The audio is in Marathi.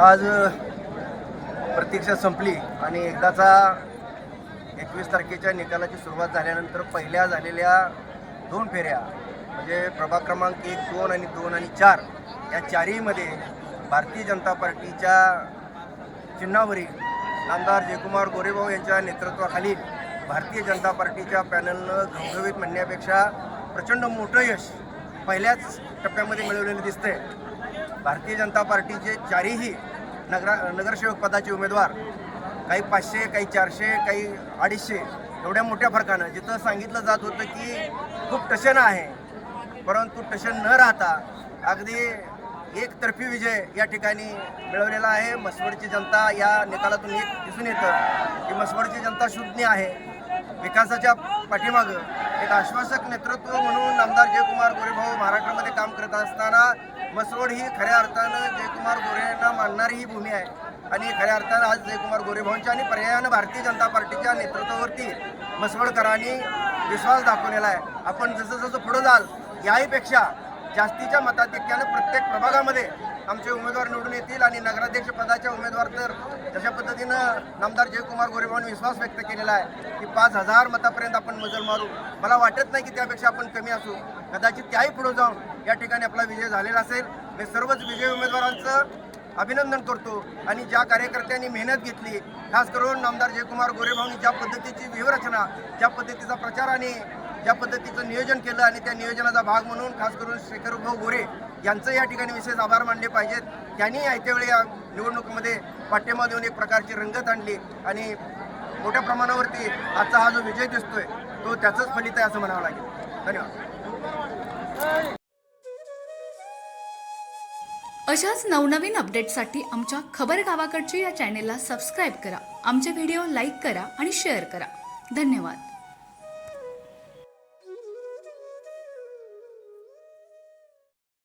आज प्रतीक्षा संपली आणि एकदाचा 21 तारखेच्या निकालाची सुरुवात झाल्यानंतर पहिल्या झालेल्या 2 फेऱ्या म्हणजे प्रभाग क्रमांक 1, 2 आणि 2 आणि 4 या चारहीमध्ये भारतीय जनता पार्टीच्या चिन्हावरील आमदार जयकुमार गोरेभाऊ यांच्या नेतृत्वाखाली भारतीय जनता पार्टीच्या पॅनलनं घवघवीत म्हणण्यापेक्षा प्रचंड मोठं यश पहिल्याच टप्प्यामध्ये मिळवलेलं दिसतंय. भारतीय जनता पार्टीचे चारही नगरसेवक पदाचे उमेदवार काही 500, काही 400, काही 250 एवढ्या मोठ्या फरकानं जिथं सांगितलं जात होतं की खूप टशन आहे, परंतु टशन न राहता अगदी एकतर्फी विजय या ठिकाणी मिळवलेला आहे. मसवडची जनता या निकालातून एक दिसून येतं की मसवडची जनता शून्य आहे. विकासाच्या पाठीमागं एक आश्वासक नेतृत्व म्हणून आमदार जयकुमार गोरेभाऊ महाराष्ट्रामध्ये काम करत असताना मसवड ही खऱ्या अर्थानं जयकुमार गोरेंना मानणारी ही भूमी आहे आणि खऱ्या अर्थानं आज जयकुमार गोरेभाऊंच्या आणि पर्यायानं भारतीय जनता पार्टीच्या नेतृत्वावरती मसवडकरांनी विश्वास दाखवलेला आहे. आपण जसं जसं पुढं जाल याहीपेक्षा जास्तीच्या मताधिक्यानं प्रत्येक प्रभागामध्ये आमचे उमेदवार निवडून येतील आणि नगराध्यक्ष पदाच्या उमेदवार तर तशा पद्धतीनं नामदार जयकुमार गोरेभाऊंनी विश्वास व्यक्त केलेला आहे की 5000 मतापर्यंत आपण मजल मारू. मला वाटत नाही की त्यापेक्षा आपण कमी असू, कदाचित त्याही पुढे जाऊन या ठिकाणी आपला विजय झालेला असेल. मी सर्वच विजयी उमेदवारांचं अभिनंदन करतो आणि ज्या कार्यकर्त्यांनी मेहनत घेतली, खास करून नामदार जयकुमार गोरेभाऊंनी ज्या पद्धतीची व्यूहरचना, ज्या पद्धतीचा प्रचार आणि ज्या पद्धतीचं नियोजन केलं आणि त्या नियोजनाचा भाग म्हणून खास करून शेखरभाऊ गोरे यांचं या ठिकाणी विशेष आभार मानले पाहिजेत. त्यांनी ऐत्यावेळी या निवडणुकीमध्ये पाठिंबा देऊन एक प्रकारची रंगत आणली आणि मोठ्या प्रमाणावरती आजचा हा जो विजय दिसतोय तो त्याचंच फलित आहे असं म्हणावं लागेल. धन्यवाद. अशाच नवनवीन अपडेटसाठी आमच्या खबर गावाकडची या चॅनेलला सबस्क्राईब करा. आमचे व्हिडिओ लाईक करा आणि शेअर करा. धन्यवाद.